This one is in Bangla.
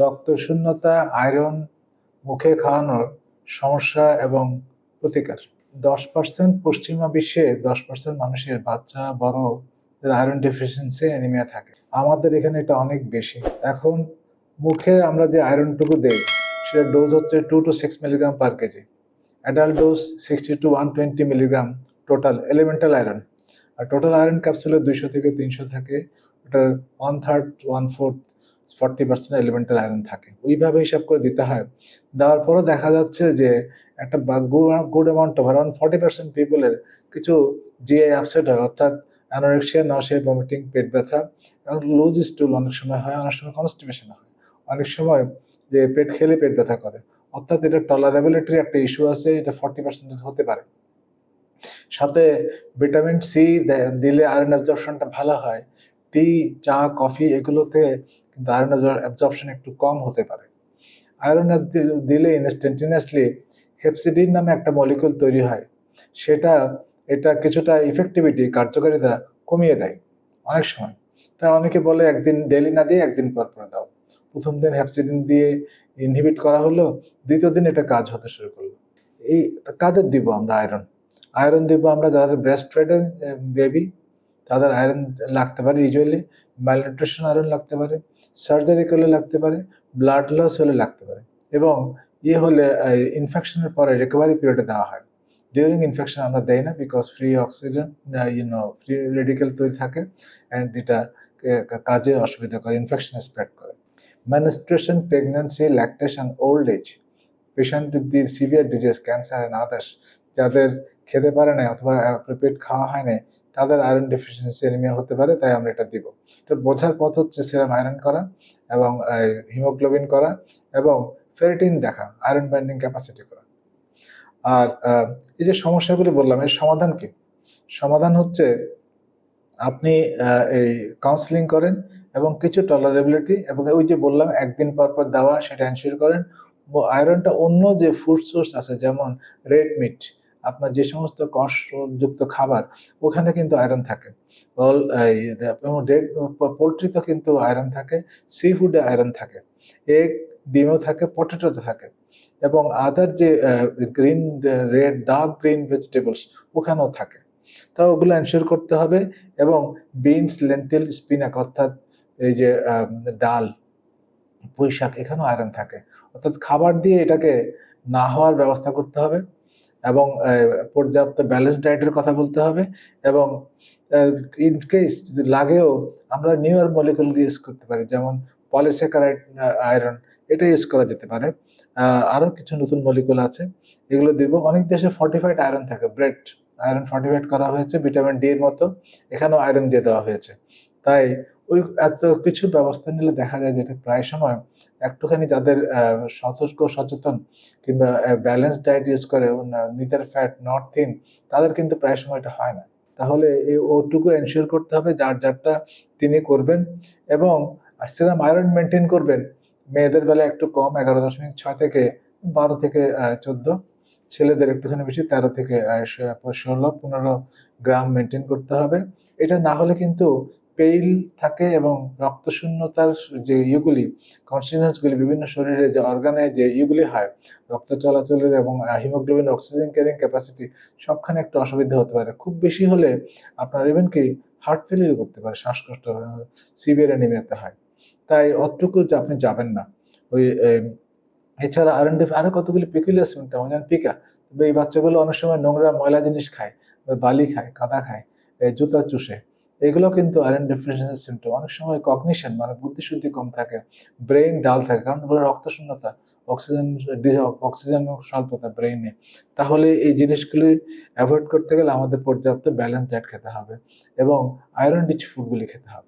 রক্তশূন্যতা, আয়রন, মুখে খাওয়ানোর সমস্যা এবং প্রতিকার। 10% পশ্চিমা বিশ্বে 10% মানুষের বাচ্চা বড় আয়রন ডেফিসিয়েন্সি অ্যানিমিয়া থাকে। আমাদের এখানে এটা অনেক বেশি। এখন মুখে আমরা যে আয়রনটুকু দেই সেটার ডোজ হচ্ছে 2 to 6 milligram per kg. Adult dose 60 to 120 milligram total elemental iron. আর টোটাল আয়রন ক্যাপসুলে 200 থেকে 300 থাকে। ওটার 1/3 1/4 40% এলিমেন্টাল আয়রন থাকে। ওইভাবে হিসাব করে দিতে হয়। দেওয়ার পরও দেখা যাচ্ছে যে একটা গুড অ্যামাউন্ট অফ অ্যারাউন্ড 40% পিপলের কিছু জিআই আপসেট হয়, অর্থাৎ অ্যানোরেক্সিয়া, নসিয়া, ভমিটিং, পেট ব্যথা, লুজ স্টুল অনেক সময় হয়, অনেক সময় কনস্টিপেশন হয়, অনেক সময় যে পেট খেলে পেট ব্যথা করে। অর্থাৎ এটা টলারেবিলিটির একটা ইস্যু আছে, এটা 40% হতে পারে। সাথে ভিটামিন সি দিলে আয়রন অ্যাবজর্পশনটা ভালো হয়। টি, চা, কফি এগুলোতে কিন্তু আয়রন অ্যাবজর্পশন একটু কম হতে পারে। আয়রন দিলে ইনস্ট্যান্টিনিয়াসলি হেপসিডিন নামে একটা মলিকুল তৈরি হয়, সেটা এটা কিছুটা ইফেক্টিভিটি কার্যকারিতা কমিয়ে দেয় অনেক সময়। তাই অনেকে বলে একদিন ডেইলি না দিয়ে একদিন পর পর দাও। প্রথম দিন হেপসিডিন দিয়ে ইনহিবিট করা হলো, দ্বিতীয় দিন এটা কাজ হতে শুরু করলো। এই কাদের দিব আমরা আয়রন? আয়রন দিব আমরা যাদের ব্রেস্ট ফেডে বেবি, তাদের আয়রন লাগতে পারে ইউজুয়ালি, ম্যালনিউট্রিশন আয়রন লাগতে পারে, সার্জারি করলে লাগতে পারে, ব্লাড লস হলে লাগতে পারে, এবং হলে ইনফেকশনের পরে রিকভারি পিরিয়ডে দেওয়া হয়। ডিউরিং ইনফেকশন আমরা দেই না, because free oxygen free radical তৈরি থাকে অ্যান্ড এটা কাজে অসুবিধা করে, ইনফেকশন স্প্রেড করে। Menstruation, pregnancy, lactation, old age patient with the severe disease, cancer and others, যাদের খেতে পারে না অথবা অ্যাপ্রোপ্রিয়েট খাওয়া হয় না, তাদের আয়রন ডেফিসিয়েন্সি অ্যানিমিয়া হতে পারে, তাই আমরা এটা দিব। এটা বোঝার পথ হচ্ছে সেরাম আয়রন করা এবং হিমোগ্লোবিন করা এবং ফেরিটিন দেখা, আয়রন বাইন্ডিং ক্যাপাসিটি করা। আর এই যে সমস্যাগুলি বললাম, এর সমাধান কি? সমাধান হচ্ছে আপনি এই কাউন্সেলিং করেন এবং কিছু টলারেবিলিটি, এবং ওই যে বললাম একদিন পর পর দেওয়া, সেটা এনশিওর করেন। আয়রনটা অন্য যে ফুড সোর্স আছে, যেমন রেড মিট, আপনার যে সমস্ত কষযুক্ত খাবার, ওখানে কিন্তু আয়রন থাকে। এবং রেড পোলট্রিতে কিন্তু আয়রন থাকে, সি ফুডে আয়রন থাকে, এগ, ডিমও থাকে, পটেটোতে থাকে, এবং আদার যে green, red, dark green vegetables ওখানেও থাকে। তো ওগুলো এনশিওর করতে হবে। এবং বিনস, লেন্টিল, স্পিনাক অর্থাৎ এই যে ডাল, পুঁই শাক, এখানেও আয়রন থাকে। অর্থাৎ খাবার দিয়ে এটাকে না হওয়ার ব্যবস্থা করতে হবে এবং পর্যাপ্ত ব্যালেন্স ডায়েটের কথা বলতে হবে। এবং ইন কেস যদি লাগেও আমরা নিউয়ার মলিকুল ইউজ করতে পারি, যেমন পলিস্যাকারাইড আয়রন, এটা ইউজ করা যেতে পারে। আরো কিছু নতুন মলিকুল আছে, এগুলো দিব। অনেক দেশে ফর্টিফাইড আয়রন থাকে, ব্রেড আয়রন ফর্টিফাইড করা হয়েছে ভিটামিন ডি এর মতো, এখানেও আয়রন দিয়ে দেওয়া হয়েছে। তাই ওই এত কিছু ব্যবস্থা নিলে দেখা যায় যে এটা প্রায় সময় একটুখানি যাদের সতর্ক, সচেতন কিংবা ব্যালেন্স ডায়েট ইউজ করে, নিদার ফ্যাট নট থিন, তাদের কিন্তু প্রায় সময় এটা হয় না। তাহলে এই ওটুকু এনশিওর করতে হবে যার যারটা তিনি করবেন। এবং সেরাম আয়রন মেনটেন করবেন। মেয়েদের বেলায় একটু কম, 11.6 থেকে 12 থেকে 14, ছেলেদের একটুখানি বেশি, 13 থেকে 16-15 গ্রাম মেনটেন করতে হবে। এটা না হলে কিন্তু পেইল থাকে এবং রক্তশূন্যতার যে ইয়েগুলি, কনস্টিটিউয়েন্টসগুলি, বিভিন্ন শরীরে যে অর্গানে যে ইয়েগুলি হয়, রক্ত চলাচলের এবং হিমোগ্লোবিন, অক্সিজেন ক্যারিং ক্যাপাসিটি, সবখানে একটু অসুবিধা হতে পারে। খুব বেশি হলে আপনার ইভেন কি হার্ট ফেলিয়ার করতে পারে, শ্বাসকষ্ট, সিভিয়ার অ্যানিমিয়াতে হয়। তাই অতটুকু যে আপনি যাবেন না। ওই এছাড়া আরএনডি আরো কতগুলি পেকুলিয়ার সিম্পটম, যেমন পিকা। তবে এই বাচ্চাগুলো অনেক সময় নোংরা ময়লা জিনিস খায়, বালি খায়, কাদা খায়, জুতা চুষে, এগুলো কিন্তু আয়রন ডেফিসিয়েন্সি সিম্পটম। অনেক সময় কগনিশন মানে বুদ্ধিশুদ্ধি কম থাকে, ব্রেইন ডাল থাকে, কারণ রক্ত শূন্যতা, অক্সিজেন অক্সিজেন স্বল্পতা ব্রেইনে। তাহলে এই জিনিসগুলি অ্যাভয়েড করতে গেলে আমাদের পর্যাপ্ত ব্যালেন্স ডায়েট খেতে হবে এবং আয়রন রিচ ফুডগুলি খেতে হবে।